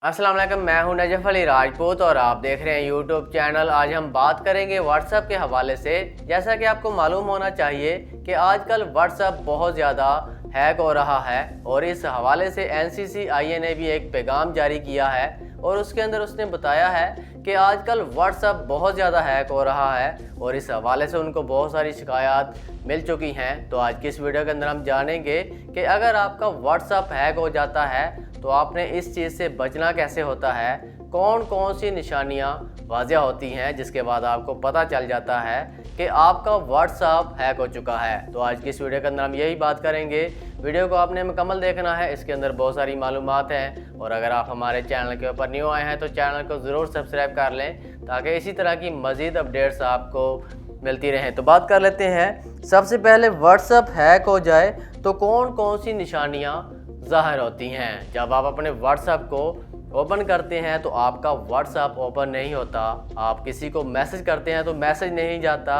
अस्सलाम वालेकुम, मैं हूं नजफ अली राजपूत और आप देख रहे हैं यूट्यूब चैनल। आज हम बात करेंगे व्हाट्सएप के हवाले से। जैसा कि आपको मालूम होना चाहिए कि आजकल व्हाट्सएप बहुत ज़्यादा हैक हो रहा है और इस हवाले से NCCIA ने भी एक पैगाम जारी किया है और उसके अंदर उसने बताया है कि आजकल व्हाट्सएप बहुत ज़्यादा हैक हो रहा है और इस हवाले से उनको बहुत सारी शिकायत मिल चुकी हैं। तो आज की इस वीडियो के अंदर हम जानेंगे कि अगर आपका व्हाट्सएप हैक हो जाता है तो आपने इस चीज़ से बचना कैसे होता है, कौन कौन सी निशानियां वाज़िया होती हैं जिसके बाद आपको पता चल जाता है कि आपका व्हाट्सएप हैक हो चुका है। तो आज की इस वीडियो के अंदर हम यही बात करेंगे। वीडियो को आपने मुकम्मल देखना है, इसके अंदर बहुत सारी मालूमात हैं और अगर आप हमारे चैनल के ऊपर न्यू आए हैं तो चैनल को ज़रूर सब्सक्राइब कर लें ताकि इसी तरह की मज़ीद अपडेट्स आपको मिलती रहें। तो बात कर लेते हैं। सबसे पहले व्हाट्सएप हैक हो जाए तो कौन कौन सी निशानियाँ ज़ाहिर होती हैं। जब आप अपने व्हाट्सएप को ओपन करते हैं तो आपका व्हाट्सएप ओपन नहीं होता, आप किसी को मैसेज करते हैं तो मैसेज नहीं जाता,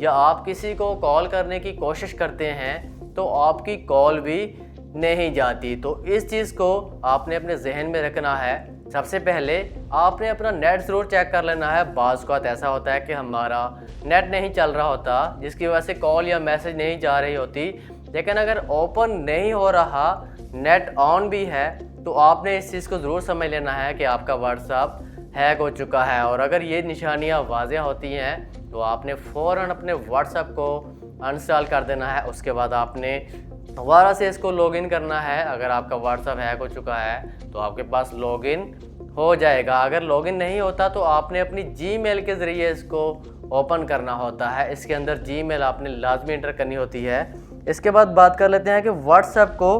या आप किसी को कॉल करने की कोशिश करते हैं तो आपकी कॉल भी नहीं जाती। तो इस चीज़ को आपने अपने जहन में रखना है। सबसे पहले आपने अपना नेट ज़रूर चेक कर लेना है। बाज़ का ऐसा होता है कि हमारा नेट नहीं चल रहा होता जिसकी वजह से कॉल या मैसेज नहीं जा रही होती, लेकिन अगर ओपन नहीं हो रहा, नेट ऑन भी है, तो आपने इस चीज़ को ज़रूर समझ लेना है कि आपका व्हाट्सएप हैक हो चुका है। और अगर ये निशानियाँ वाज़िया होती हैं तो आपने फ़ौरन अपने व्हाट्सएप को अनइंस्टॉल कर देना है। उसके बाद आपने दोबारा से इसको लॉगिन करना है। अगर आपका व्हाट्सएप हैक हो चुका है तो आपके पास लॉगिन हो जाएगा। अगर लॉगिन नहीं होता तो आपने अपनी जीमेल के ज़रिए इसको ओपन करना होता है। इसके अंदर जीमेल आपने लाजमी एंटर करनी होती है। इसके बाद बात कर लेते हैं कि व्हाट्सएप को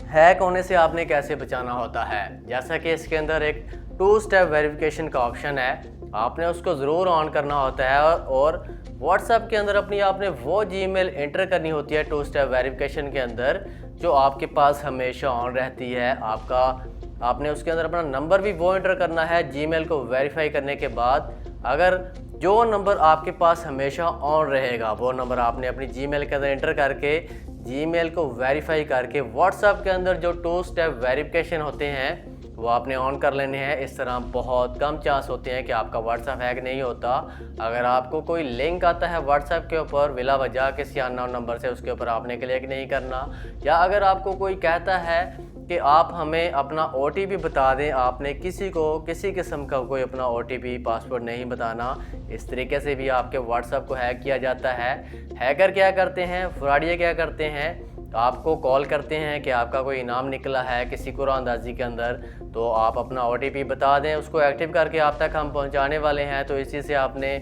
हैक होने से आपने कैसे बचाना होता है। जैसा कि इसके अंदर एक 2 स्टेप वेरिफिकेशन का ऑप्शन है, आपने उसको ज़रूर ऑन करना होता है और व्हाट्सएप के अंदर अपनी आपने वो जीमेल एंटर करनी होती है 2 स्टेप वेरिफिकेशन के अंदर जो आपके पास हमेशा ऑन रहती है। आपने उसके अंदर अपना नंबर भी वो एंटर करना है जीमेल को वेरीफाई करने के बाद। अगर जो नंबर आपके पास हमेशा ऑन रहेगा वो नंबर आपने अपनी जीमेल के अंदर एंटर करके जीमेल को वेरीफाई करके व्हाट्सएप के अंदर जो 2 स्टेप वेरिफिकेशन होते हैं वो आपने ऑन कर लेने हैं। इस तरह बहुत कम चांस होते हैं कि आपका व्हाट्सएप हैक नहीं होता। अगर आपको कोई लिंक आता है व्हाट्सएप के ऊपर बिला वजह किसी अननोन नंबर से, उसके ऊपर आपने क्लिक नहीं करना। या अगर आपको कोई कहता है कि आप हमें अपना OTP बता दें, आपने किसी किस्म का कोई अपना OTP पासवर्ड नहीं बताना। इस तरीके से भी आपके व्हाट्सएप को हैक किया जाता है। हैकर क्या करते हैं, फ्रॉडिये क्या करते हैं, तो आपको कॉल करते हैं कि आपका कोई इनाम निकला है किसी कुरानंदाजी के अंदर, तो आप अपना OTP बता दें, उसको एक्टिव करके आप तक हम पहुंचाने वाले हैं। तो इसी से आपने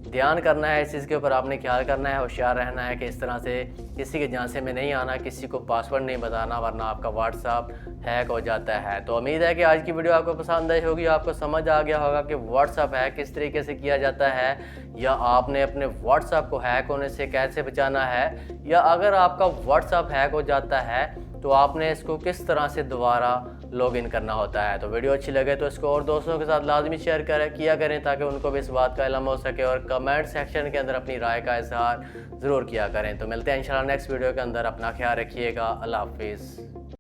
ध्यान करना है, इस चीज़ के ऊपर आपने ख्याल करना है, होशियार रहना है कि इस तरह से किसी के झांसे में नहीं आना, किसी को पासवर्ड नहीं बताना, वरना आपका व्हाट्सएप हैक हो जाता है। तो उम्मीद है कि आज की वीडियो आपको पसंद आई होगी, आपको समझ आ गया होगा कि व्हाट्सएप हैक किस तरीके से किया जाता है, या आपने अपने व्हाट्सएप को हैक होने से कैसे बचाना है, या अगर आपका व्हाट्सएप हैक हो जाता है तो आपने इसको किस तरह से दोबारा लॉगिन करना होता है। तो वीडियो अच्छी लगे तो इसको और दोस्तों के साथ लाजमी शेयर किया करें ताकि उनको भी इस बात का इल्म हो सके, और कमेंट सेक्शन के अंदर अपनी राय का इजहार ज़रूर किया करें। तो मिलते हैं इंशाल्लाह नेक्स्ट वीडियो के अंदर। अपना ख्याल रखिएगा। अल्लाह हाफिज़।